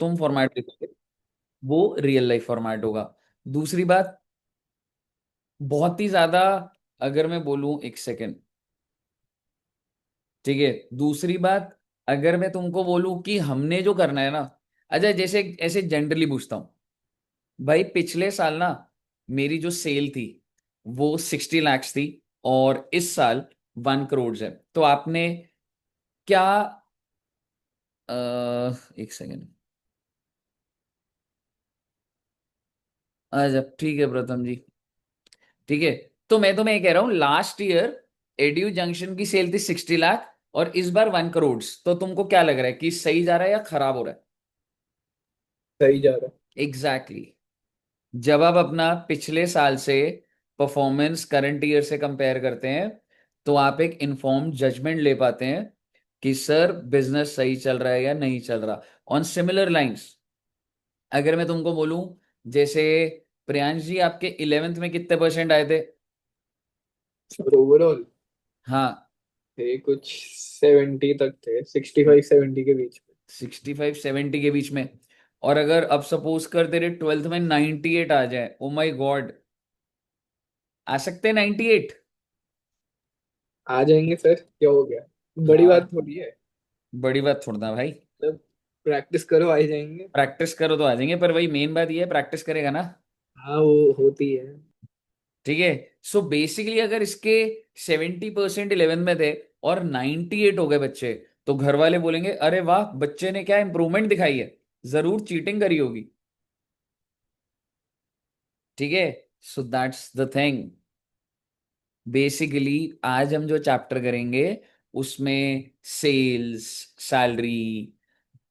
तुम फॉर्मेट लिखोगे वो रियल लाइफ फॉर्मेट होगा। दूसरी बात, बहुत ही ज्यादा, अगर मैं बोलूं, एक सेकेंड, ठीक है, दूसरी बात, अगर मैं तुमको बोलूं कि हमने जो करना है ना, अच्छा जैसे ऐसे जनरली पूछता हूँ, भाई पिछले साल ना मेरी जो सेल थी वो 60 lakhs थी, और इस साल 1 करोड़ है, तो आपने क्या, एक सेकेंड, अच्छा ठीक है प्रथम जी, ठीक है, तो मैं तुम्हें ये कह रहा हूँ, लास्ट ईयर एडयू जंक्शन की सेल थी 60 लाख, और इस बार 1 करोड़, तो तुमको क्या लग रहा है कि सही जा रहा है या खराब हो रहा है? सही जा रहा एग्जैक्टली exactly. जब आप अपना पिछले साल से परफॉर्मेंस करंट ईयर से कंपेयर करते हैं, तो आप एक इन्फॉर्म्ड जजमेंट ले पाते हैं कि सर बिजनेस सही चल रहा है या नहीं चल रहा। ऑन सिमिलर लाइंस, अगर मैं तुमको बोलूं, जैसे प्रियांश जी आपके 11th में कितने परसेंट आए थे? है। और ओवरऑल हाँ, थे कुछ 70 तक थे, 65-70 के बीच में। 65-70 के बीच में। और अगर अब सपोज कर तेरे 12th में 98 आ जाए, ओ माई गॉड, आ सकते हैं 98? आ जाएंगे सर, क्या हो गया? बड़ी हाँ, बात थोड़ी है। बड़ी बात थोड़ा ना भाई। मतलब प्रैक्टिस करो, आ ही जाएंगे। प्रैक्टिस करो तो आ जाएंगे, पर वही मेन बात ये है, प्रैक्टिस करेगा ना। हाँ, वो होती है। ठीक है, सो बेसिकली अगर इसके 70% 11 में थे और 98 हो गए बच्चे, तो घर वाले बोलेंगे अरे वाह, बच्चे ने क्या इंप्रूवमेंट दिखाई है, जरूर चीटिंग करी होगी। ठीक है, so that's the thing. Basically आज हम जो चैप्टर करेंगे उसमें sales, salary,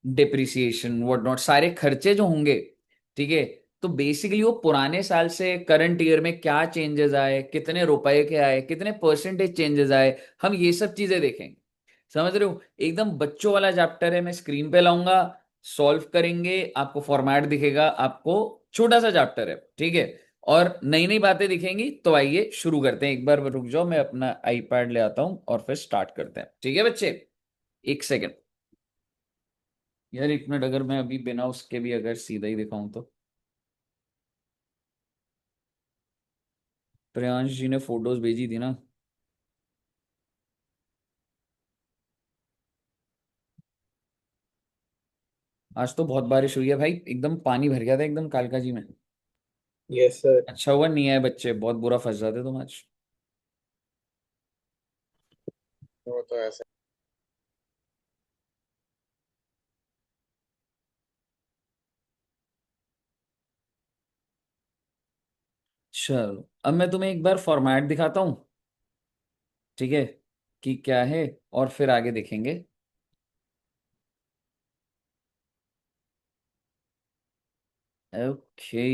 depreciation, what not, सारे खर्चे जो होंगे, ठीक है, तो बेसिकली वो पुराने साल से करंट ईयर में क्या चेंजेस आए, कितने रुपए के आए, कितने परसेंटेज चेंजेस आए, हम ये सब चीजें देखेंगे। समझ रहे हो? एकदम बच्चों वाला चैप्टर है, मैं स्क्रीन पे लाऊंगा, सॉल्व करेंगे, आपको फॉर्मेट दिखेगा, आपको छोटा सा चैप्टर है, ठीक है, और नई नई बातें दिखेंगी। तो आइए शुरू करते हैं, एक बार रुक जाओ, मैं अपना आईपैड ले आता हूं और फिर स्टार्ट करते हैं, ठीक है बच्चे? एक सेकेंड यार, एक मिनट, अगर मैं अभी बिना उसके भी अगर सीधा ही दिखाऊं तो, प्रियांश जी ने फोटोज भेजी थी ना। आज तो बहुत बारिश हुई है भाई, एकदम पानी भर गया था एकदम कालका जी में। Yes sir. अच्छा हुआ नहीं आए बच्चे, बहुत बुरा फंस जाते तुम आज। वो तो ऐसा। चलो अब मैं तुम्हें एक बार फॉर्मेट दिखाता हूँ, ठीक है, कि क्या है, और फिर आगे देखेंगे। ओके,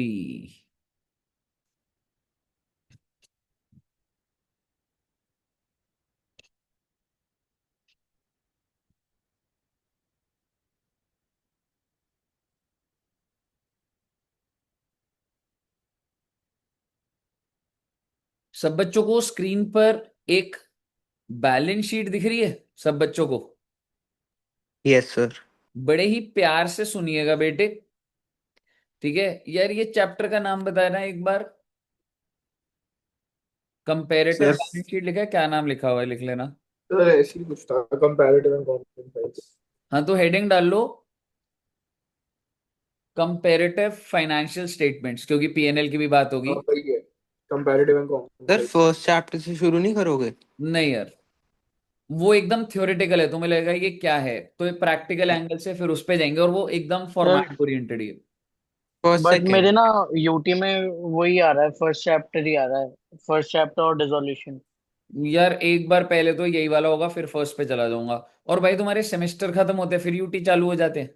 सब बच्चों को स्क्रीन पर एक बैलेंस शीट दिख रही है? सब बच्चों को यस सर। बड़े ही प्यार से सुनिएगा बेटे, ठीक है यार, ये चैप्टर का नाम बताना एक बार। कंपेरेटिव सर बैलेंस शीट लिखा है, क्या नाम लिखा हुआ है, लिख लेना। सर ऐसे ही कुछ था, कंपैरेटिव एंड कॉम्पिटेंस। हाँ तो हेडिंग डाल लो, कंपेरेटिव फाइनेंशियल स्टेटमेंट्स, क्योंकि पीएनएल की भी बात हाँ होगी। वही है, comparative and sir competence. First chapter से शुरू नहीं करोगे? नहीं यार, वो एकदम थ्योरेटिकल है, तुम्हें लगेगा ये क्या है, तो प्रैक्टिकल एंगल से फिर उस पे जाएंगे, और वो एकदम सर फॉर्मेट ओरिएंटेड ही है। First but second. मेरे ना यूटी में वही आ रहा है, फर्स्ट चैप्टर ही आ रहा है। फर्स्ट चैप्टर और डिसोल्यूशन। यार एक बार पहले तो यही वाला होगा, फिर फर्स्ट पे चला जाऊंगा। और भाई तुम्हारे सेमेस्टर खत्म होते हैं फिर यूटी चालू हो जाते हैं।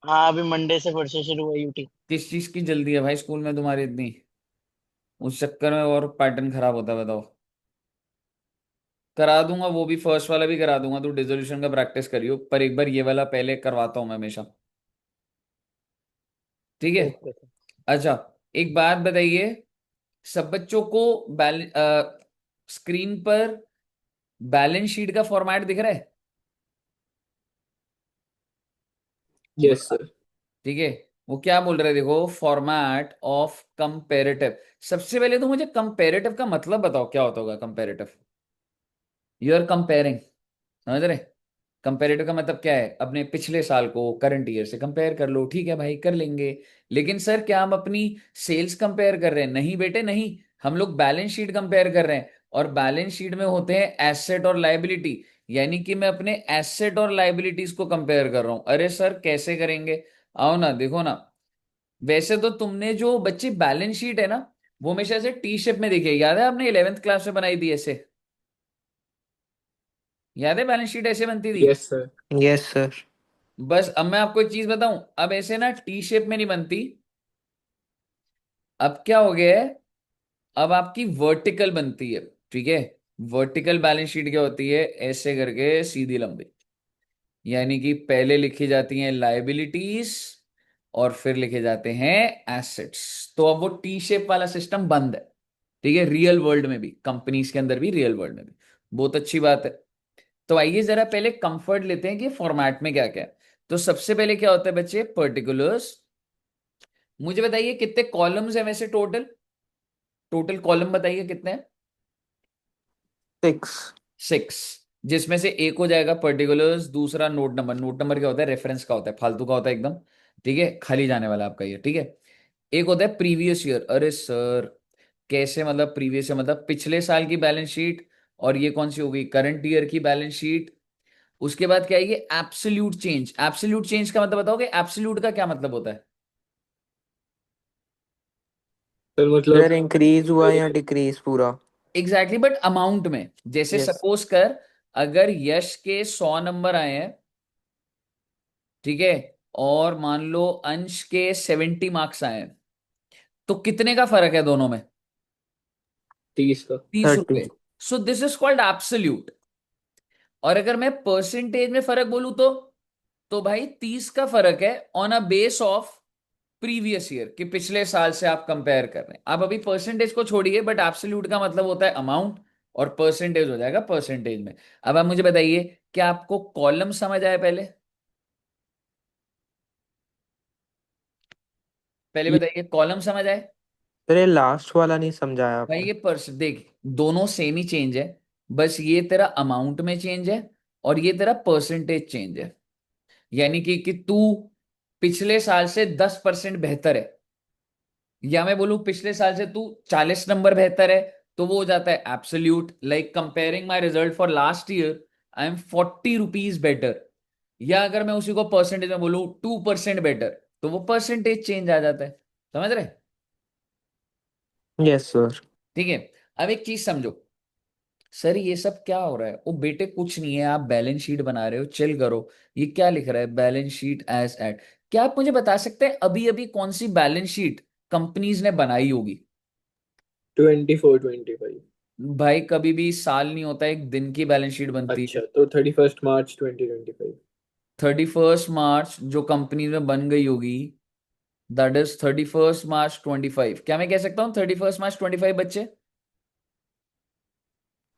हाँ, अभी मंडे से फिर से शुरू हुआ यूटी। किस चीज की जल्दी है भाई स्कूल में तुम्हारी इतनी? उस चक्कर में और पैटर्न खराब होता है, बताओ। करा दूंगा वो भी, फर्स्ट वाला भी करा दूंगा, तू डिसोल्यूशन का प्रैक्टिस करियो, पर एक बार ये वाला पहले करवाता हूँ मैं हमेशा, ठीक है? Okay sir. अच्छा, एक बात बताइए, सब बच्चों को स्क्रीन पर बैलेंस शीट का फॉर्मेट दिख रहा है? यस बता, सर। ठीक है। वो क्या बोल रहे हैं देखो, फॉर्मेट ऑफ कंपेरेटिव। सबसे पहले तो मुझे कंपेरेटिव का मतलब बताओ, क्या होता होगा कंपेरेटिव? यू आर कंपेयरिंग, समझ रहे? कंपेरेटिव का मतलब क्या है? अपने पिछले साल को करंट ईयर से कंपेयर कर लो। ठीक है भाई, कर लेंगे। लेकिन सर क्या हम अपनी सेल्स कंपेयर कर रहे हैं? नहीं बेटे नहीं, हम लोग बैलेंस शीट कंपेयर कर रहे हैं। और बैलेंस शीट में होते हैं एसेट और लाइबिलिटी, यानी कि मैं अपने एसेट और लाइबिलिटीज को कंपेयर कर रहा हूं। अरे सर कैसे करेंगे? आओ ना, देखो ना। वैसे तो तुमने जो बच्चे बैलेंस शीट है ना, वो हमेशा से टी शेप में देखी है, याद है? आपने 11th क्लास में बनाई थी ऐसे, याद है बैलेंस शीट ऐसे बनती थी? Yes sir. Yes sir. बस अब मैं आपको एक चीज बताऊं, अब ऐसे ना टी शेप में नहीं बनती। अब क्या हो गया है, अब आपकी वर्टिकल बनती है। ठीक है। वर्टिकल बैलेंस शीट क्या होती है? ऐसे करके सीधी लंबी, यानी कि पहले लिखी जाती हैं लाइबिलिटीज और फिर लिखे जाते हैं एसेट्स। तो अब वो टी शेप वाला सिस्टम बंद है। ठीक है, रियल वर्ल्ड में भी, कंपनीज के अंदर भी, रियल वर्ल्ड में भी। बहुत अच्छी बात है। तो आइए जरा पहले कंफर्ट लेते हैं कि फॉर्मेट में क्या क्या है। तो सबसे पहले क्या होता है बच्चे? पर्टिकुलर्स। मुझे बताइए कितने कॉलम्स हैं वैसे टोटल? टोटल कॉलम बताइए कितने हैं? 6। 6। जिसमें से एक हो जाएगा पर्टिकुलर्स, दूसरा नोट नंबर। नोट नंबर क्या होता है? रेफरेंस का होता है, फालतू का होता है एकदम। ठीक है, खाली जाने वाला आपका ये। ठीक है। एक होता है प्रीवियस ईयर। अरे सर कैसे मतलब प्रीवियस ईयर? मतलब पिछले साल की बैलेंस शीट। और ये कौन सी हो गई? करंट ईयर की बैलेंस शीट। उसके बाद क्या है ये? Absolute change. एब्सोल्यूट चेंज का मतलब बताओगे? एब्सोल्यूट का क्या मतलब होता है? सर मतलब सर इंक्रीज हुआ या डिक्रीज पूरा? एग्जैक्टली बट अमाउंट में। जैसे यस। सपोज कर, अगर यश के 100 नंबर आए हैं, ठीक है, और मान लो अंश के 70 मार्क्स आए हैं, तो कितने का फर्क है दोनों में? 30 का। 30। ₹30। So this is called absolute. और अगर मैं परसेंटेज में फर्क बोलूं तो भाई 30 का फर्क है on a base of previous year, कि पिछले साल से आप कंपेयर कर रहे हैं। आप अभी परसेंटेज को छोड़िए, बट एब्सोल्यूट का मतलब होता है अमाउंट, और परसेंटेज हो जाएगा परसेंटेज में। अब आप मुझे बताइए, क्या आपको कॉलम समझ आया पहले? पहले ये बताइए, कॉलम समझ आए? सर ये लास्ट वाला नहीं समझाया भाई आपने। ये देख, दोनों सेम ही चेंज है। बस ये तेरा अमाउंट में चेंज है, और ये तेरा परसेंटेज चेंज है। यानी कि तू पिछले साल से 10% बेहतर है, या मैं बोलूं पिछले साल से तू 40 नंबर बेहतर है, तो वो हो जाता है absolute. Like comparing my result for last year, I am ₹40 better. या अगर मैं उसी को परसेंटेज में बोलूं 2% बेटर, तो वो परसेंटेज चेंज आ जाता है। समझ रहे? Yes sir. ठीक है। अब एक चीज समझो, सर ये सब क्या हो रहा है? वो बेटे कुछ नहीं है, आप बैलेंस शीट बना रहे हो, चिल करो। ये क्या लिख रहा है? Balance sheet as at. क्या आप मुझे बता सकते हैं अभी अभी कौन सी बैलेंस शीट कंपनीज ने बनाई होगी? 24 25। भाई कभी भी साल नहीं होता, एक दिन की बैलेंस शीट बनती है। अच्छा तो 31 मार्च 2025। 31 मार्च जो कंपनी में बन गई होगी, दैट इज 31 मार्च 25। क्या मैं कह सकता हूँ 31 मार्च 25 बच्चे?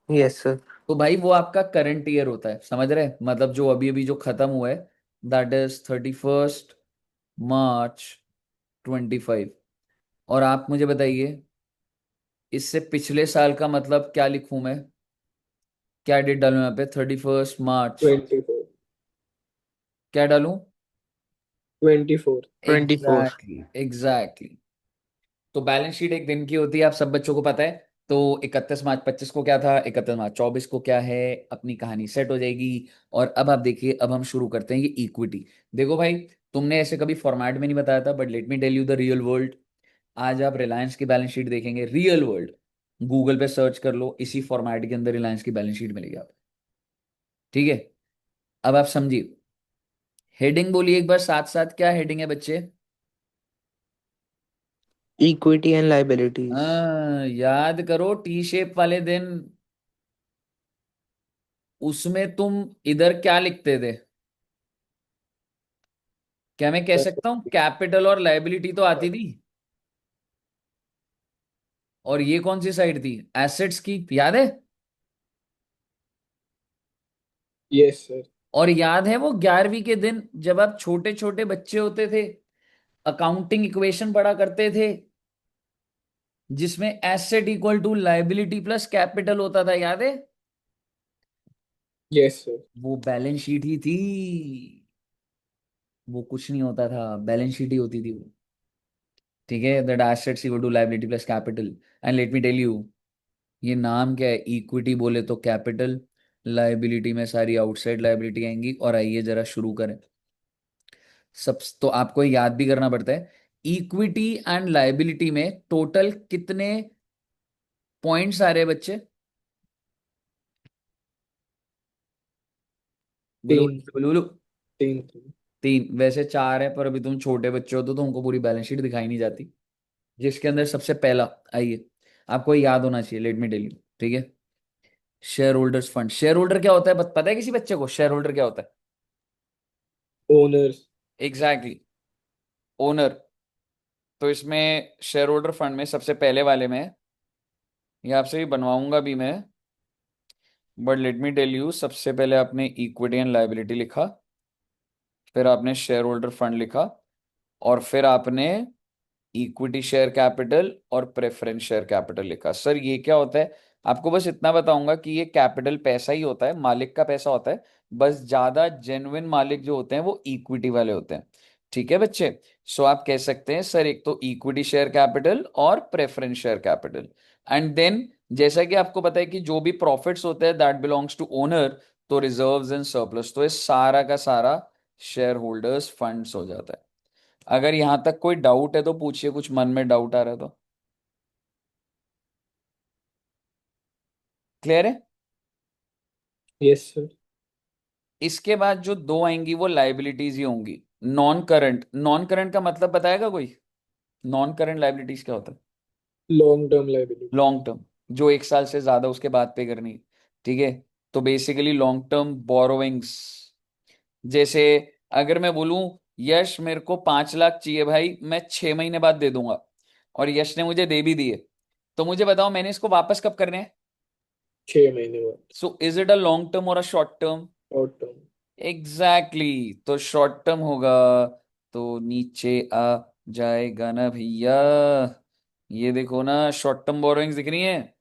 Yes sir. तो भाई वो आपका करंट ईयर होता है, समझ रहे? मतलब जो अभी अभी जो खत्म हुआ है, दैट इज 31 मार्च 25। और आप मुझे बताइए, इससे पिछले साल का मतलब क्या लिखूं मैं? क्या डेट डालूं यहाँ पे? 31 मार्च, 24। क्या डालूं? 24। 24। Exactly exactly. तो बैलेंस शीट एक दिन की होती है, आप सब बच्चों को पता है। तो 31 मार्च 25 को क्या था, 31 मार्च 24 को क्या है? अपनी कहानी सेट हो जाएगी। और अब आप देखिए, अब हम शुरू करते हैं ये इक्विटी। देखो भाई, तुमने ऐसे कभी फॉर्मेट में नहीं बताया था, but let me tell you the real world. आज आप रिलायंस की बैलेंस शीट देखेंगे, रियल वर्ल्ड, गूगल पे सर्च कर लो, इसी फॉर्मेट के अंदर रिलायंस की बैलेंस शीट मिलेगी आप। ठीक है। अब आप समझिए, हेडिंग बोलिए एक बार साथ साथ, क्या हेडिंग है बच्चे? Equity and liabilities. याद करो टी शेप वाले दिन, उसमें तुम इधर क्या लिखते थे? क्या मैं कह सकता हूं कैपिटल और लायबिलिटी तो आती थी, और ये कौन सी साइड थी? एसेट्स की, याद है? Yes sir. और याद है वो 11वीं के दिन जब आप छोटे छोटे बच्चे होते थे, अकाउंटिंग इक्वेशन पढ़ा करते थे जिसमें asset equal to liability plus capital होता था, याद है? Yes sir. वो बैलेंस शीट ही थी, वो कुछ नहीं होता था, बैलेंस शीट ही होती थी वो। ठीक है, that assets equal to liability plus capital. And let me tell you, ये नाम क्या है? इक्विटी बोले तो कैपिटल, लाइबिलिटी में सारी आउटसाइड लाइबिलिटी आएंगी। और आइए जरा शुरू करें। सब तो आपको याद भी करना पड़ता है। इक्विटी एंड लाइबिलिटी में टोटल कितने पॉइंट्स आ रहे हैं बच्चे? बोलो तीन। बोलो बोलो बोलो। तीन। 3, वैसे 4 है, पर अभी तुम छोटे बच्चे हो तो तुमको पूरी बैलेंस शीट दिखाई नहीं जाती। जिसके अंदर सबसे पहला, आइए आपको याद होना चाहिए, लेट मी टेल यू, ठीक है? Share holders fund. Share holder क्या होता है, पता है किसी बच्चे को शेयर होल्डर क्या होता है? ओनर्स। Exactly, owner. तो इसमें शेयर होल्डर फंड में सबसे पहले वाले में, ये आपसे भी बनवाऊंगा भी मैं, but let me tell you, सबसे पहले आपने इक्विटी एंड लायबिलिटी लिखा, फिर आपने शेयर होल्डर फंड लिखा, और फिर आपने इक्विटी शेयर कैपिटल और प्रेफरेंस शेयर कैपिटल लिखा। सर ये क्या होता है? आपको बस इतना बताऊंगा कि ये कैपिटल पैसा ही होता है, मालिक का पैसा होता है। बस ज्यादा जेन्युइन मालिक जो होते हैं वो इक्विटी वाले होते हैं। ठीक है बच्चे? सो आप कह सकते हैं सर एक तो इक्विटी शेयर कैपिटल और preference share capital. And then जैसा कि आपको पता है कि जो भी प्रॉफिट्स होते हैं दैट बिलोंग्स टू ओनर, तो रिजर्व्स एंड सरप्लस, तो ये सारा का सारा शेयर होल्डर्स फंड्स हो जाता है। अगर यहां तक कोई डाउट है तो पूछिए, कुछ मन में डाउट आ रहा है तो। क्लियर है? Yes sir. इसके बाद जो दो आएंगी वो लाइबिलिटीज ही होंगी। नॉन करंट, नॉन करंट का मतलब बताएगा कोई? नॉन करंट लाइबिलिटीज क्या होता है? Long term liability. Long term, जो 1 साल से ज्यादा उसके बाद पे करनी है। ठीक है, तो बेसिकली लॉन्ग टर्म बोरोविंग्स। जैसे अगर मैं बोलूं यश मेरे को 5 लाख चाहिए भाई, मैं 6 महीने बाद दे दूंगा, और यश ने मुझे दे भी दिए, तो मुझे बताओ मैंने इसको वापस कब करने हैं? 6 महीने बाद। So is it a long term और a short term? Short term. Exactly exactly. तो शॉर्ट टर्म होगा, तो नीचे आ जाएगा ना भैया। ये देखो ना, शॉर्ट टर्म बोरोइंग्स दिख रही हैं।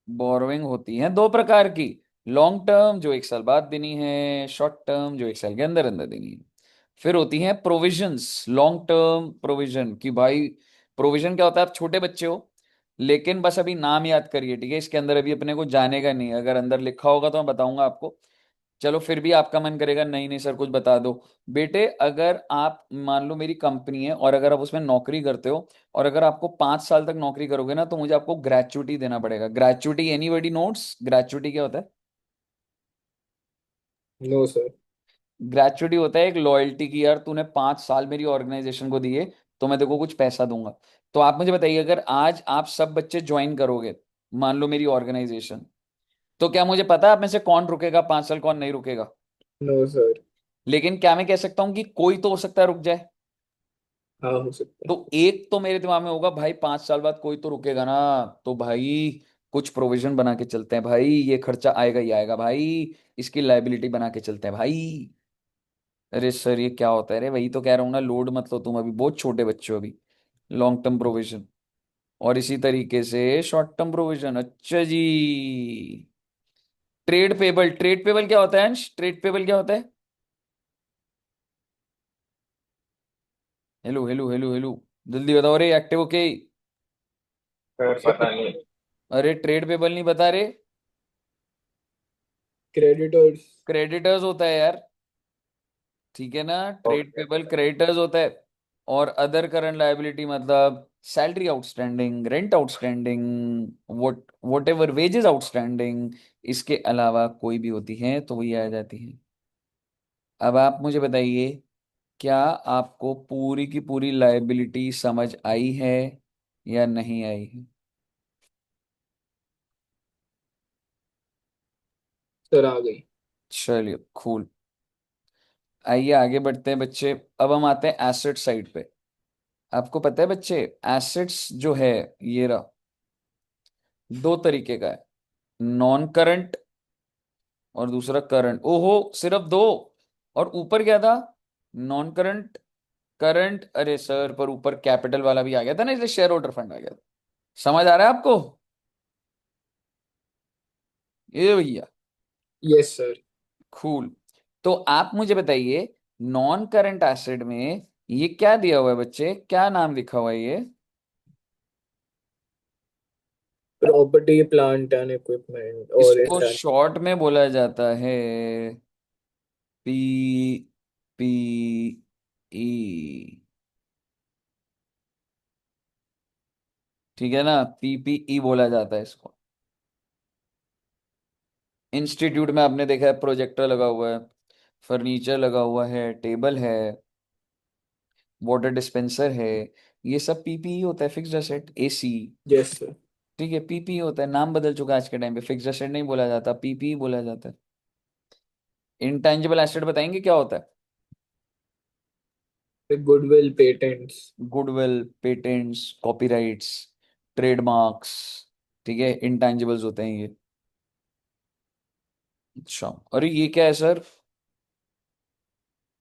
बोरोइंग होती है 2 प्रकार की, लॉन्ग टर्म जो 1 साल बाद देनी है, शॉर्ट टर्म जो 1 साल के अंदर अंदर देनी है। फिर होती हैं प्रोविजंस, लॉन्ग टर्म प्रोविजन की भाई। प्रोविजन क्या होता है? आप छोटे बच्चे हो, लेकिन बस अभी नाम याद करिए, ठीक है? इसके अंदर अभी अपने को जाने का नहीं है, अगर अंदर लिखा होगा तो मैं बताऊंगा आपको। चलो फिर भी आपका मन करेगा नहीं नहीं सर कुछ बता दो। बेटे अगर आप मान लो मेरी कंपनी है और अगर आप उसमें नौकरी करते हो, और अगर आपको 5 साल तक नौकरी करोगे ना, तो मुझे आपको ग्रेचुटी देना पड़ेगा। ग्रेचुटी, एनीबॉडी नोट्स ग्रेचुटी क्या होता है? No sir. ग्रेचुटी होता है एक लॉयल्टी की, यार तूने 5 साल मेरी ऑर्गेनाइजेशन को दिए, तो मैं तेरे को कुछ पैसा दूंगा। तो आप मुझे बताइए, अगर आज आप सब बच्चे ज्वाइन करोगे मान लो मेरी ऑर्गेनाइजेशन, तो क्या मुझे पता है आप में से कौन रुकेगा 5 साल, कौन नहीं रुकेगा? No sir. लेकिन क्या मैं कह सकता हूं कि कोई तो हो सकता है रुक जाए? हाँ हो सकता है। तो एक तो मेरे दिमाग में होगा भाई 5 साल बाद कोई तो रुकेगा ना, तो भाई कुछ प्रोविजन बना के चलते हैं भाई, ये खर्चा आएगा ही आएगा भाई, इसकी लाइबिलिटी बना के चलते हैं भाई। अरे सर ये क्या होता है? अरे वही तो कह रहा हूँ ना, लोड मत लो तुम, अभी बहुत छोटे बच्चे हो अभी। लॉन्ग टर्म प्रोविजन, और इसी तरीके से शॉर्ट टर्म प्रोविजन। अच्छा जी, ट्रेड पेबल। ट्रेड पेबल क्या होता है अंश? ट्रेड पेबल क्या होता है? हेलो हेलो हेलो हेलो, जल्दी बताओ रे, एक्टिव ओके? सर पता नहीं। अरे ट्रेड पेबल नहीं बता रहे? क्रेडिटर्स। क्रेडिटर्स होता है यार, ठीक है ना? Trade okay. पेबल क्रेडिटर्स होता है। और अदर करंट लायबिलिटी मतलब salary outstanding, rent outstanding, vote ever wages outstanding, इसके अलावा कोई भी होती है तो वही आ जाती है। अब आप मुझे बताइए, क्या आपको पूरी की पूरी लायबिलिटी समझ आई है या नहीं आई है? सर आ गई। चलिए कूल। आइए आगे बढ़ते हैं बच्चे। अब हम आते हैं एसेट साइड पे। आपको पता है बच्चे, एसेट्स जो है ये रहा, 2 तरीके का है, नॉन करंट और दूसरा करंट। ओहो, सिर्फ दो? और ऊपर क्या था? नॉन करंट, करंट, अरे सर पर ऊपर कैपिटल वाला भी आ गया था ना, इसलिए शेयर होल्डर फंड आ गया था। समझ आ रहा है आपको? ये भैया, यस सर। कूल। तो आप मुझे बताइए, नॉन करंट एसेट में ये क्या दिया हुआ है बच्चे, क्या नाम लिखा हुआ है ये? प्रॉपर्टी प्लांट एंड इक्विपमेंट और इसको इंटैंजिबल। शॉर्ट में बोला जाता है पी, पी ई, ठीक है ना, पीपीई बोला जाता है इसको। इंस्टीट्यूट में आपने देखा है प्रोजेक्टर लगा हुआ है, फर्नीचर लगा हुआ है, टेबल है, वाटर डिस्पेंसर है, ये सब पीपीई होता है, fixed asset. AC, yes sir. ठीक है, पीपीई होता है। नाम बदल चुका है आज के टाइम पे, फिक्स्ड एसेट नहीं बोला जाता, पीपीई बोला जाता है। इंटेंजिबल एसेट बताएंगे क्या होता है? Goodwill, patents. Goodwill, patents, copyrights, trademarks, ठीक है, इंटेंजिबल्स होते हैं ये। अच्छा, अरे ये क्या है सर?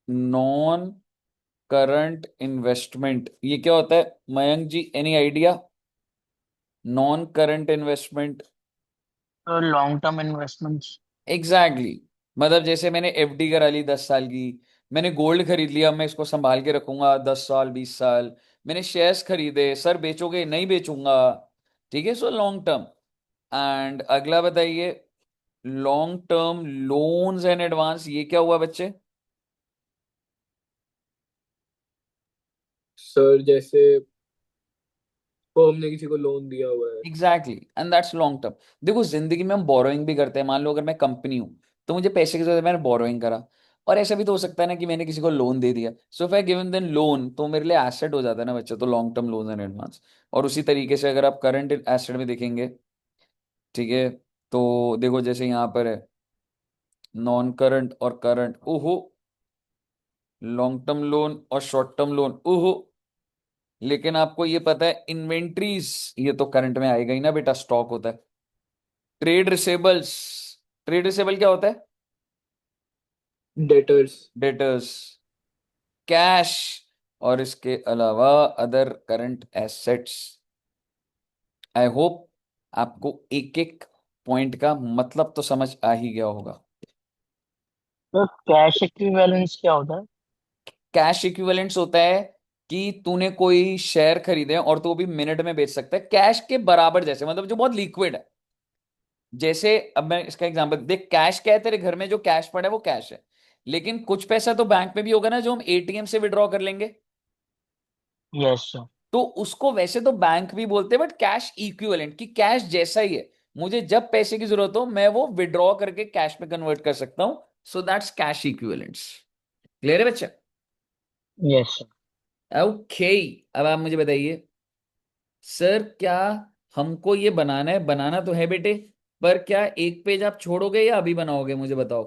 नॉन करंट इन्वेस्टमेंट, ये क्या होता है Mayank ji, any idea? Non current investment, long term investments. Exactly. मतलब जैसे मैंने एफडी करा ली 10 साल की, मैंने गोल्ड खरीद लिया, मैं इसको संभाल के रखूंगा 10 साल 20 साल। मैंने शेयर्स खरीदे, सर बेचोगे? नहीं बेचूंगा, ठीक है, सो लॉन्ग टर्म। एंड अगला बताइए, long term loans and advance, ये क्या हुआ बच्चे? सर जैसे फर्म ने किसी को लोन दिया हुआ है। Exactly, and that's long term. देखो जिंदगी में हम बोरोइंग भी करते हैं, मान लो अगर मैं कंपनी हूं तो मुझे पैसे की जरूरत है, मैंने बोरोइंग करा। और ऐसा भी तो हो सकता है ना कि मैंने किसी को लोन दे दिया, so if I given then loan तो मेरे लिए एसेट हो जाता है ना बच्चे, तो long term loan and advance. और उसी तरीके से अगर आप करंट एसेट में देखेंगे, ठीक है, तो देखो जैसे यहाँ पर है नॉन करंट और करंट, ओहो, लॉन्ग टर्म लोन और शॉर्ट टर्म लोन, ओहो। लेकिन आपको ये पता है इन्वेंट्रीज, ये तो करंट में आएगा ही ना बेटा, स्टॉक होता है। ट्रेड रिसेबल्स, ट्रेड रिसेबल क्या होता है? डेटर्स। डेटर्स, कैश, और इसके अलावा other current assets. I hope आपको एक एक पॉइंट का मतलब तो समझ आ ही गया होगा। तो कैश इक्विवेलेंस क्या होता है? कैश इक्विवेलेंट्स होता है कि तूने कोई शेयर खरीदे और तो वो भी मिनट में बेच सकता है, कैश के बराबर, जैसे मतलब जो बहुत लिक्विड है। जैसे अब मैं इसका एग्जांपल देख, कैश क्या है, तेरे घर में जो कैश पड़ा है वो कैश है, लेकिन कुछ पैसा तो बैंक में भी होगा ना जो हम एटीएम से विड्रॉ कर लेंगे। Yes sir. तो उसको वैसे तो बैंक भी बोलते हैं, बट कैश इक्विवेलेंट, कि कैश जैसा ही है, मुझे जब पैसे की जरूरत हो मैं वो विड्रॉ करके कैश में कन्वर्ट कर सकता हूं। So that's cash equivalents. Clear है बच्चा? Yes sir. ओके। अब आप मुझे बताइए, सर क्या हमको ये बनाना है, बनाना तो है बेटे, पर क्या एक पेज आप छोड़ोगे या अभी बनाओगे, मुझे बताओ।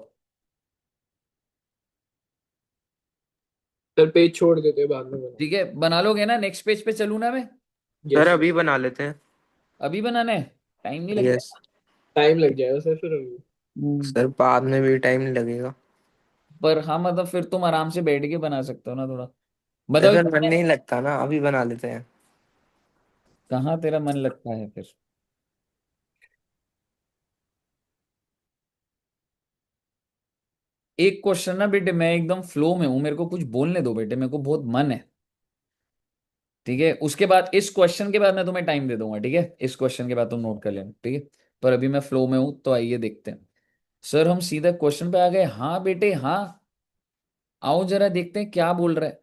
सर पेज छोड़ देते हैं, बाद में बना। ठीक है, बना लोगे ना? नेक्स्ट पेज पे चलूं ना मैं? Sir yes sir. अभी बना लेते हैं। अभी बनाना है? टाइम नहीं यस। लगेगा? टाइम लग जाएगा सर फिर अभी। हम्म। सर बाद में भी टाइम नहीं लगेगा। पर हाँ मतलब फिर तुम आराम से बैठ के बना सकते हो ना थोड़ा। सर बताओ फिर मन कितने, नहीं लगता ना, अभी बना लेते हैं। कहाँ तेरा मन लगता है फिर? एक क्वेश्चन ना बेटे, मैं एकदम फ्लो में हूं, मेरे को कुछ बोलने दो बेटे, मेरे को बहुत मन है। ठीक है, उसके बाद इस क्वेश्चन के बाद मैं तुम्हें टाइम दे दूंगा, ठीक है, इस क्वेश्चन के बाद तुम नोट कर लेना, ठीक है। पर अभी मैं फ्लो में हूं, तो आइए देखते हैं। सर हम सीधा क्वेश्चन पे आ गए, हाँ बेटे हाँ। आओ जरा देखते हैं क्या बोल रहा है।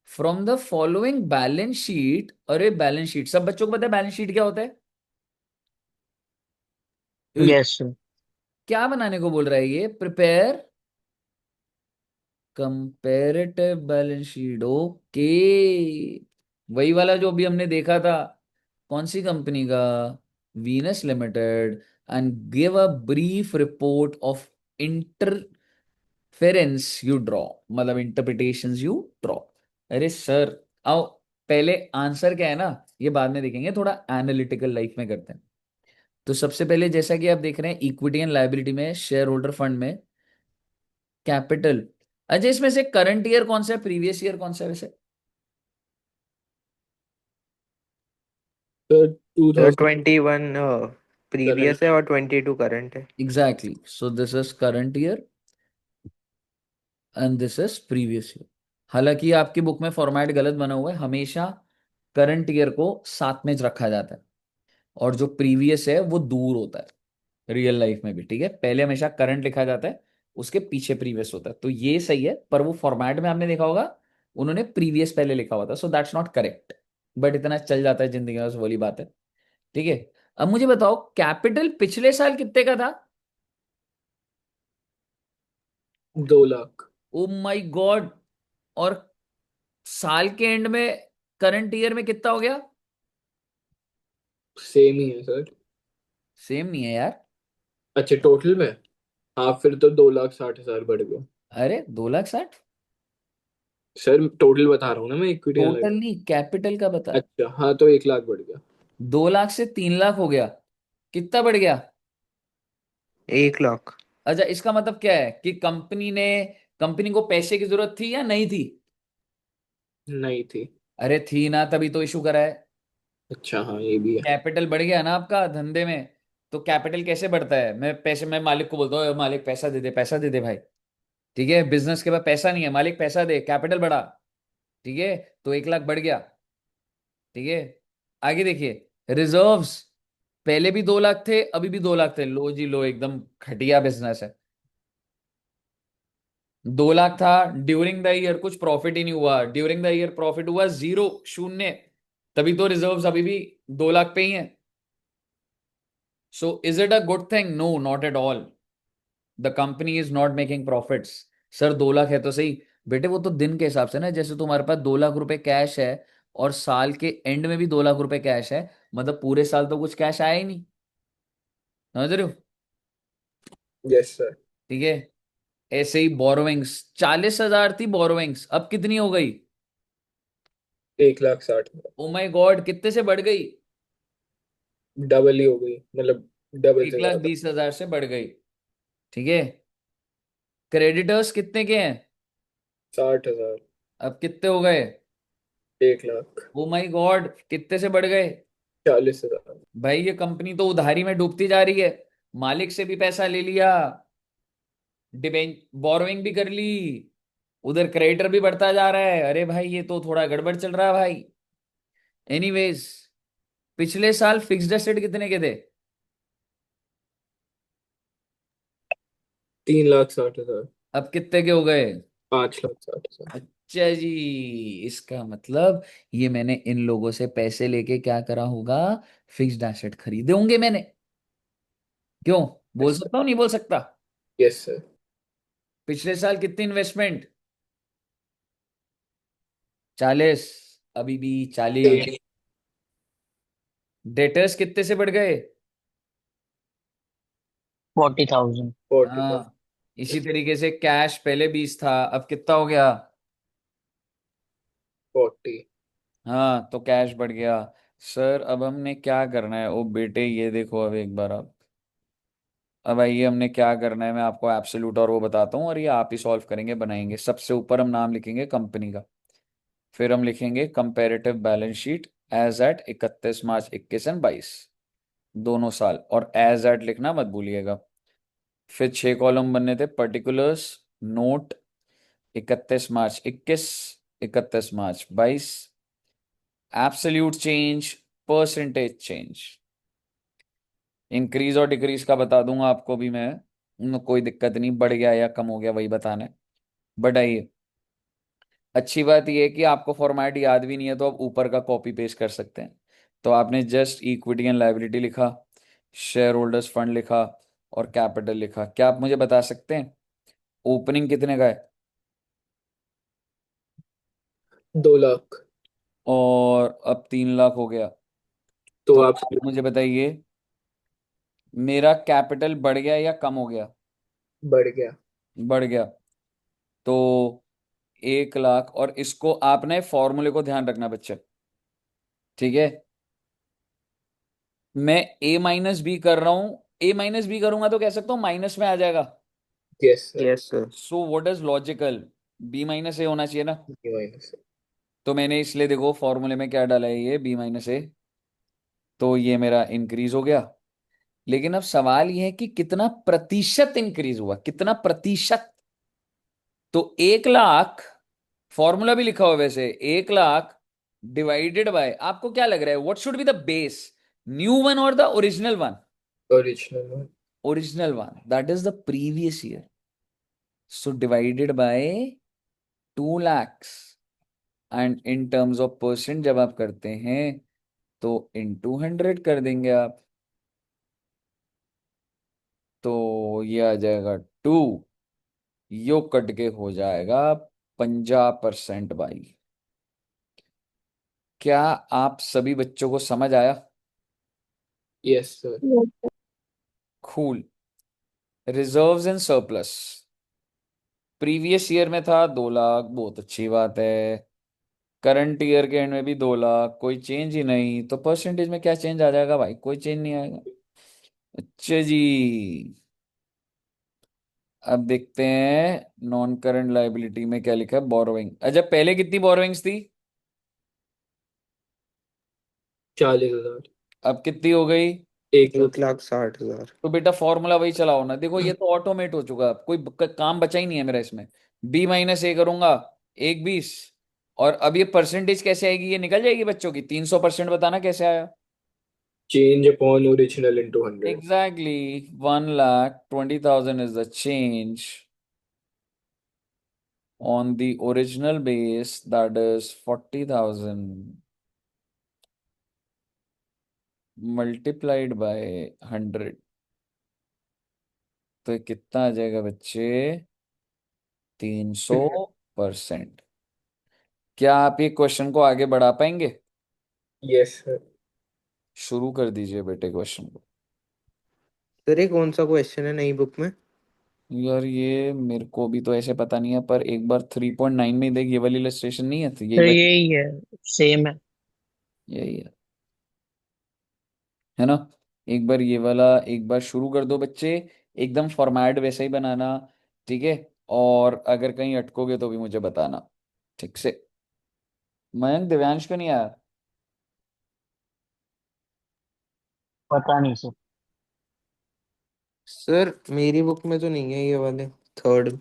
From the following balance sheet, अरे बैलेंस शीट सब बच्चों को पता है बैलेंस शीट क्या होता है? Yes sir. क्या बनाने को बोल रहा है ये? Prepare comparative balance sheet, okay. वही वाला जो अभी हमने देखा था, कौन सी कंपनी का? Venus limited. And give a brief report of interference you draw, मतलब इंटरप्रिटेशंस यू ड्रॉ। अरे सर आओ, पहले आंसर क्या है ना, ये बाद में देखेंगे, थोड़ा एनालिटिकल लाइफ में करते हैं। तो सबसे पहले जैसा कि आप देख रहे हैं, इक्विटी एंड लायबिलिटी में, शेयर होल्डर फंड में, कैपिटल, अच्छा, इसमें से करंट ईयर कौन सा है, प्रीवियस ईयर कौन सा है वैसे? तो टू तो थाउजेंड 21 प्रीवियस करंट। है और 22 करंट है। Exactly, so this is current year and this is previous year. हालांकि आपकी बुक में फॉर्मेट गलत बना हुआ है, हमेशा करंट ईयर को साथ में रखा जाता है और जो प्रीवियस है वो दूर होता है रियल लाइफ में भी, ठीक है। पहले हमेशा करंट लिखा जाता है, उसके पीछे प्रीवियस होता है, तो ये सही है। पर वो फॉर्मेट में आपने देखा होगा उन्होंने प्रीवियस पहले लिखा हुआ था, so that's not correct. But इतना चल जाता है जिंदगी में, बस वाली बात है। ठीक है। अब मुझे बताओ कैपिटल पिछले साल कितने का था? 2 लाख। Oh my God. और साल के एंड में करंट ईयर में कितना हो गया? सेम ही है सर। सेम नहीं है यार। अच्छा टोटल में। हाँ फिर तो 2,60,000 बढ़ गया। अरे 2,60,000? सर टोटल बता रहा हूँ ना मैं, इक्विटी एंड टोटल लाइफ। नहीं, कैपिटल का बता। अच्छा हाँ, तो 1 लाख बढ़ गया। 2 लाख से 3 लाख हो गया। कितना बढ़ गया? 1 लाख। अच्छा, इसका मतलब क्या है कि कंपनी को पैसे की जरूरत थी या नहीं थी? नहीं थी। अरे थी ना, तभी तो इशू करा है। अच्छा हाँ, ये भी है। कैपिटल बढ़ गया ना आपका धंधे में। तो कैपिटल कैसे बढ़ता है? मैं मालिक को बोलता हूँ, मालिक पैसा दे दे, पैसा दे दे भाई। ठीक है, बिजनेस के पास पैसा नहीं है, मालिक पैसा दे, कैपिटल बढ़ा। ठीक है, तो 1 लाख बढ़ गया। ठीक है, आगे देखिए। रिजर्व्स, पहले भी 2 लाख थे, अभी भी 2 लाख थे। लो जी लो, एकदम घटिया बिजनेस है। 2 लाख था ड्यूरिंग द ईयर, कुछ प्रॉफिट ही नहीं हुआ। ड्यूरिंग द ईयर प्रॉफिट हुआ जीरो, शून्य। तभी तो रिजर्व्स अभी भी 2 लाख पे ही हैं। So is it a good thing? No, not at all. The company is not making profits. Sir 2 lakh है तो सही। बेटे वो तो दिन के हिसाब से ना, जैसे तुम्हारे पास 2 लाख रुपए कैश है और साल के एंड में भी 2 लाख रुपए कैश है, मतलब पूरे साल तो कुछ कैश आया ही नहीं। समझ रहे हो? Yes sir. ठीक है। ऐसे ही बोरोविंग्स, 40,000 थी बोरोविंग्स, अब कितनी हो गई? 1,60,000। ओ माय गॉड, कितने से बढ़ गई? डबल ही हो गई, मतलब डबल एक से लाख ज्यादा। बीस हजार से बढ़ गई। ठीक है। क्रेडिटर्स कितने के हैं? 60,000। अब कितने हो गए? 1 लाख। ओ माय गॉड, कितने से बढ़ गए? 40,000। भाई ये कंपनी तो उधारी में डूबती जा रही है। मालिक से भी पैसा ले लिया, डिबेंच बोरोइंग भी कर ली, उधर क्रेडिटर भी बढ़ता जा रहा है। अरे भाई ये तो थोड़ा गड़बड़ चल रहा है भाई। एनीवेज, पिछले साल फिक्स्ड एसेट कितने के थे? 3,60,000। अब कितने के हो गए? 5,60,000। अच्छा जी, इसका मतलब ये मैंने इन लोगों से पैसे लेके क्या करा होगा? फिक्स्ड एसेट खरीदे होंगे मैंने। क्यों? बोल यस सर। सकता हूँ नहीं बोल सकता? Yes sir. पिछले साल कितनी इन्वेस्टमेंट? 40, अभी भी 40। डेटर्स कितने से बढ़ गए? 40,000। 40 का। हाँ, इसी तरीके से कैश पहले 20 था, अब कितना हो गया? 40। हाँ, तो कैश बढ़ गया। सर अब हमने क्या करना है? ओ बेटे ये देखो, अब एक बार आप, अब आइए हमने क्या करना है, मैं आपको एब्सोल्यूट और वो बताता हूँ, और ये आप ही सॉल्व करेंगे, बनाएंगे। सबसे ऊपर हम नाम लिखेंगे कंपनी का, फिर हम लिखेंगे comparative balance sheet as at 31 March 21 and 22, दोनों साल, और एज एट लिखना मत भूलिएगा। फिर 6 कॉलम बनने थे, पर्टिकुलर्स, नोट, 31 मार्च 21, 31 मार्च 22, absolute change, percentage change. Increase और डिक्रीज का बता दूंगा आपको भी मैं, कोई दिक्कत नहीं, बढ़ गया या कम हो गया वही बताना है। बट आइए, अच्छी बात यह है कि आपको फॉर्मेट याद भी नहीं है, तो आप ऊपर का कॉपी पेस्ट कर सकते हैं। तो आपने जस्ट इक्विटी एंड लायबिलिटी लिखा, शेयर होल्डर्स फंड लिखा, और कैपिटल लिखा। क्या आप मुझे बता सकते हैं ओपनिंग कितने का है? 2 लाख। और अब 3 लाख हो गया। तो तो आप। आप मुझे बताइए, मेरा कैपिटल बढ़ गया या कम हो गया? बढ़ गया। बढ़ गया। तो 1 लाख, और इसको आपने फॉर्मूले को ध्यान रखना बच्चे। ठीक है, मैं ए माइनस बी कर रहा हूं, ए माइनस बी करूंगा तो कह सकता हूं माइनस में आ जाएगा। Yes sir. Yes sir. So what is logical? B minus A होना चाहिए ना। B minus. तो मैंने इसलिए देखो फॉर्मूले में क्या डाला है, ये बी माइनस ए। तो ये मेरा इंक्रीज हो गया। लेकिन अब सवाल ये है कि कितना प्रतिशत इंक्रीज हुआ, कितना प्रतिशत। तो 1 लाख, फॉर्मूला भी लिखा हुआ है वैसे, 1 लाख डिवाइडेड बाय, आपको क्या लग रहा है what should be the base, new one और the original one? Original. Original one, that is the previous year. So divided by 2 lakhs, and in terms of percent जब आप करते हैं तो इन 200 कर देंगे आप। तो ये आ जाएगा 2, यो कट के हो जाएगा 50% भाई। क्या आप सभी बच्चों को समझ आया? Yes sir. खूल। Reserves and surplus, previous year में था 2 लाख, बहुत अच्छी बात है। करंट ईयर के एंड में भी 2 लाख, कोई चेंज ही नहीं, तो परसेंटेज में क्या चेंज आ जाएगा भाई? कोई चेंज नहीं आएगा। अच्छा जी, अब देखते हैं नॉन करंट लाइबिलिटी में क्या लिखा है, बोरोइंग। अच्छा, पहले कितनी बोरोइंग्स थी? 40,000। अब कितनी हो गई? 1 लाख। 1,60,000। तो बेटा फॉर्मूला वही चलाओ ना, देखो ये तो ऑटोमेट हो चुका, कोई काम बचा ही नहीं है मेरा इसमें। बी माइनस ए करूंगा, 1/20। और अब ये परसेंटेज कैसे आएगी, ये निकल जाएगी बच्चों की, 300% बताना कैसे आया? Change upon original into 100। Exactly, 1,20,000 is the change on the original base, that is 40,000 multiplied by 100। तो ये कितना आ जाएगा बच्चे? 300%। क्या आप ये क्वेश्चन को आगे बढ़ा पाएंगे? Yes sir. शुरू कर दीजिए बेटे क्वेश्चन को। सर ये कौन सा क्वेश्चन है नई बुक में? यार ये मेरे को भी तो ऐसे पता नहीं है, पर एक बार 3.9 में देख, ये वाली इलस्ट्रेशन नहीं है, तो यही तो वाली। यही है, सेम है। यही है ना? एक बार ये वाला, एक बार शुरू कर दो बच्चे, एकदम फॉर्मेट वैसा ही बनाना, ठीक है? और अगर कहीं अटकोगे तो भी मुझे बताना, ठीक से। मयंक, दिव्यांश क्यों नहीं आया? पता नहीं सर। सर मेरी बुक में तो नहीं है ये वाले, थर्ड।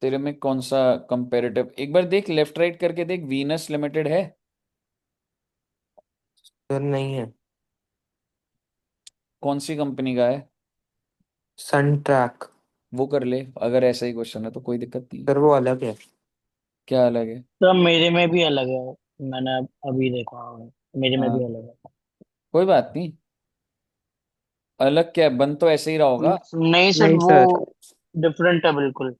तेरे में कौन सा कंपेरेटिव, एक बार देख, लेफ्ट राइट करके देख, वीनस लिमिटेड है? सर नहीं है। कौन सी कंपनी का है? सन ट्रैक। वो कर ले, अगर ऐसा ही क्वेश्चन है तो कोई दिक्कत नहीं। सर वो अलग है। क्या अलग है? तो मेरे में भी अलग है, मैंने अभी देखा है, मेरे में भी हाँ, अलग है। कोई बात नहीं। अलग क्या है, बन तो ऐसे ही रहा होगा। नहीं सर, नहीं वो सर। डिफरेंट है बिल्कुल।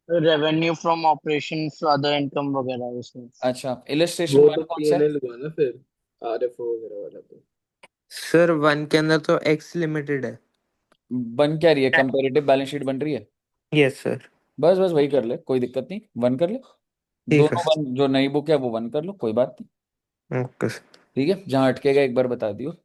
Revenue from operation, other income वगैरह उसमें। अच्छा, इलस्ट्रेशन वो वन तो कौन सा है? पीएनएल हुआ ना फिर, आरएफओ वगैरह वाला तो। सर वन के अंदर तो एक्स लिमिटेड है। बन क्या रही है, कंपेरेटिव बैलेंस शीट बन रही है? Yes sir. बस बस वही कर ले, कोई दिक्कत नहीं, वन कर ले। ठीक है दोनों सर। वन, जो नई बुक है वो वन कर लो, कोई बात नहीं। Okay sir. ठीक है, जहां अटकेगा एक बार बता दियो।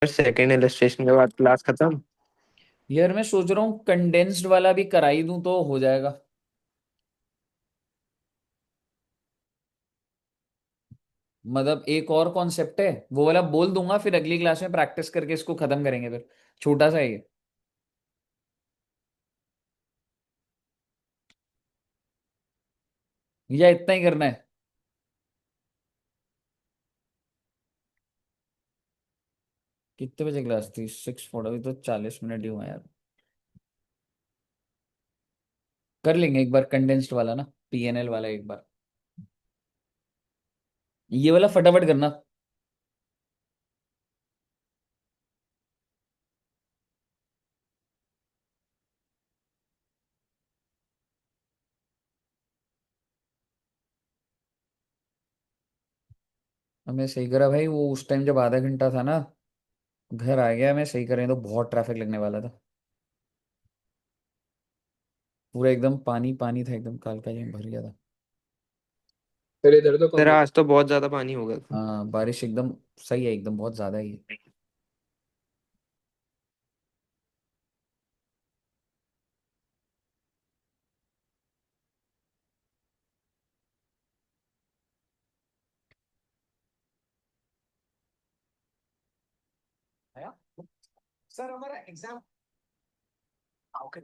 सेकंड इलस्ट्रेशन के बाद क्लास खत्म। यार मैं सोच रहा हूँ कंडेंस्ड वाला भी कराई दूं तो हो जाएगा। मतलब एक और कॉन्सेप्ट है, वो वाला बोल दूंगा, फिर अगली क्लास में प्रैक्टिस करके इसको खत्म करेंगे फिर। छोटा सा है ये। या इतना ही करना है? कितने बजे क्लास थी? 6:40, अभी तो 40 मिनट ही हुआ यार। कर लेंगे एक बार कंडेंस्ड वाला ना, पीएनएल वाला एक बार। ये वाला फटाफट करना। मैं सही करा भाई, वो उस टाइम जब आधा घंटा था ना, घर आ गया मैं सही करें तो बहुत ट्रैफिक लगने वाला था। पूरा एकदम पानी पानी था, एकदम कालका जाम भर गया था। फिर इधर तो कम सर हो। आज तो बहुत ज्यादा पानी हो गया था। हाँ बारिश एकदम सही है, एकदम बहुत ज्यादा ही है। आया? सर हमारा एग्जाम ओके।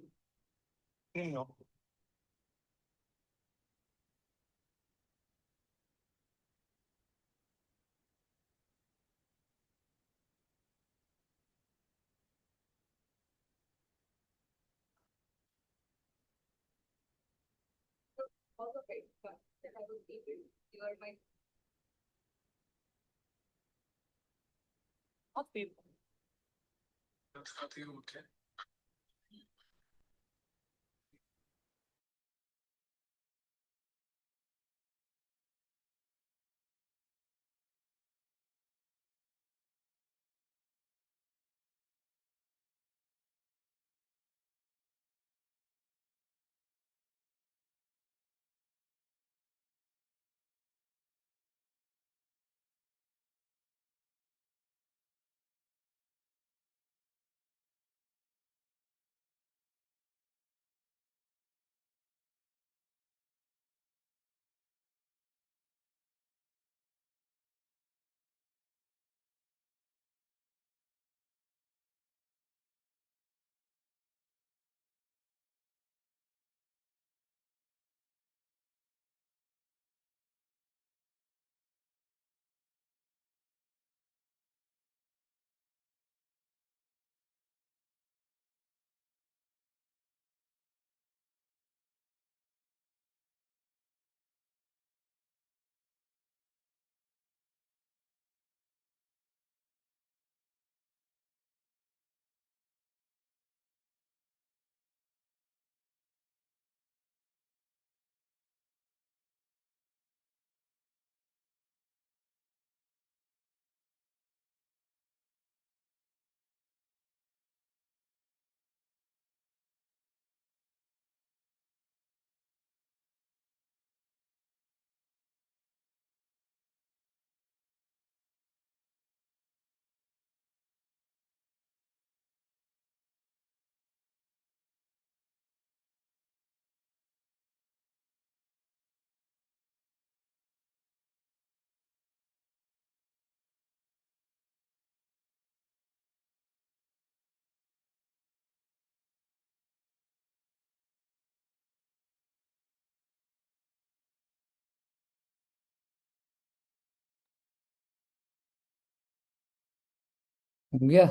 हो गया?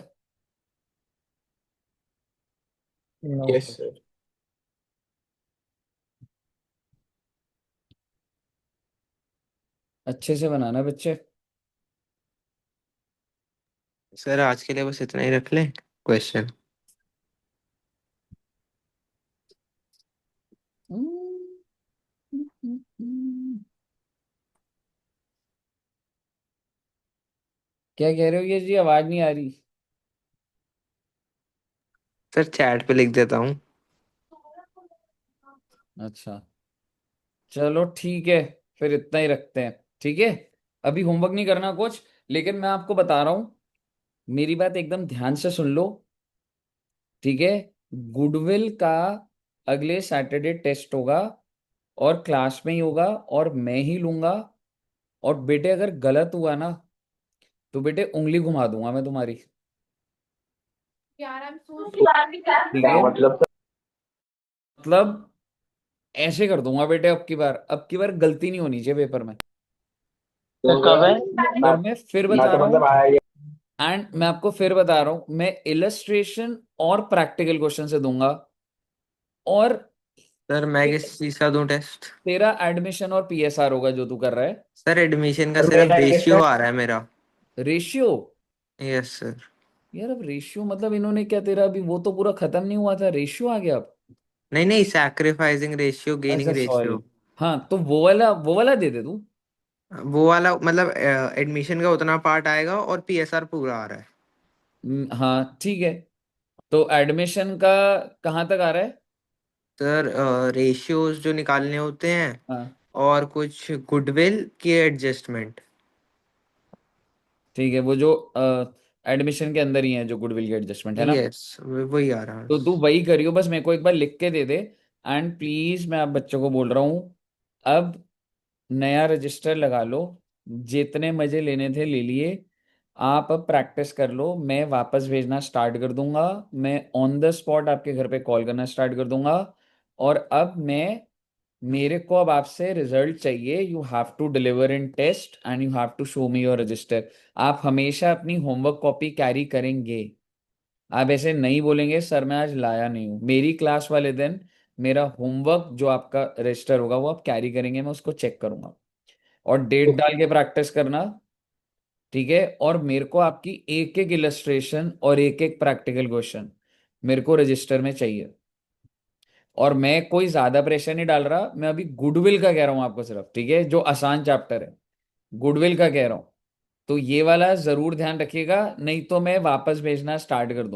No yes sir. सर। अच्छे से बनाना बच्चे। सर आज के लिए बस इतना ही रख लें क्वेश्चन। क्या कह रहे हो ये जी? आवाज नहीं आ रही। सर चैट पे लिख देता हूँ। अच्छा चलो ठीक है, फिर इतना ही रखते हैं। ठीक है, अभी होमवर्क नहीं करना कुछ, लेकिन मैं आपको बता रहा हूँ, मेरी बात एकदम ध्यान से सुन लो, ठीक है। गुडविल का अगले सैटरडे टेस्ट होगा और क्लास में ही होगा और मैं ही लूंगा। और बेटे अगर गलत हुआ ना तो बेटे उंगली घुमा दूंगा मैं तुम्हारी, ठीक क्या है। मतलब? मतलब ऐसे कर दूंगा बेटे, अब की बार गलती नहीं होनी चाहिए पेपर में। तो कब है? और मैं मैं फिर मैं बता तो रहा मतलब हूँ, आया ही। एंड मैं आपको फिर बता रहा हूँ, मैं इलस्ट्रेशन और प्रैक्टिकल क्वेश्चन से दूंगा। और सर मैं किस चीज का दूं टेस्ट? तेरा एडमिशन और पीएसआर होगा जो तू कर रहा है। सर एडमिशन का और सिर्फ मेरा किसका? रेशियो आ रहा है मेरा। रेशियो? Yes sir. यार अब रेशियो मतलब इन्होंने क्या, तेरा अभी वो तो पूरा खत्म नहीं हुआ था, रेशियो आ गया अब। नहीं नहीं, सैक्रिफाइसिंग रेशियो, गेनिंग अच्छा सॉरी। रेशियो। हाँ तो वो वाला दे दे तू। वो वाला मतलब एडमिशन का उतना पार्ट आएगा और पीएसआर पूरा आ रहा है। हाँ ठीक है। तो एडमिशन का कहाँ तक आ रहा है? सर रेशियोज जो निकालने होते हैं हाँ और कुछ गुडविल की एडजस्टमेंट। ठीक है, वो जो एडमिशन के अंदर ही है जो गुडविल की एडजस्टमेंट है ना। यस, वही आ रहा है। तो तू वही करियो, बस मेरे को एक बार लिख के दे दे। एंड प्लीज मैं आप बच्चों को बोल रहा हूँ, अब नया रजिस्टर लगा लो। जितने मजे लेने थे ले लिए। आप अब प्रैक्टिस कर लो, मैं वापस भेजना स्टार्ट कर दूंगा। मैं ऑन द स्पॉट आपके घर पे कॉल करना स्टार्ट कर दूंगा। और अब मेरे को अब आपसे रिजल्ट चाहिए। You have to deliver in test and you have to show me your register. आप हमेशा अपनी होमवर्क कॉपी कैरी करेंगे। आप ऐसे नहीं बोलेंगे सर मैं आज लाया नहीं हूँ। मेरी क्लास वाले दिन मेरा होमवर्क जो आपका रजिस्टर होगा वो आप कैरी करेंगे, मैं उसको चेक करूंगा। और डेट डाल के प्रैक्टिस करना, ठीक है। और मेरे को आपकी एक एक इलस्ट्रेशन और एक एक प्रैक्टिकल क्वेश्चन मेरे को रजिस्टर में चाहिए। और मैं कोई ज्यादा प्रेशर नहीं डाल रहा, मैं अभी गुडविल का कह रहा हूँ आपको सिर्फ, ठीक है, जो आसान चैप्टर है गुडविल का कह रहा हूँ। तो ये वाला जरूर ध्यान रखिएगा, नहीं तो मैं वापस भेजना स्टार्ट कर दूंगा।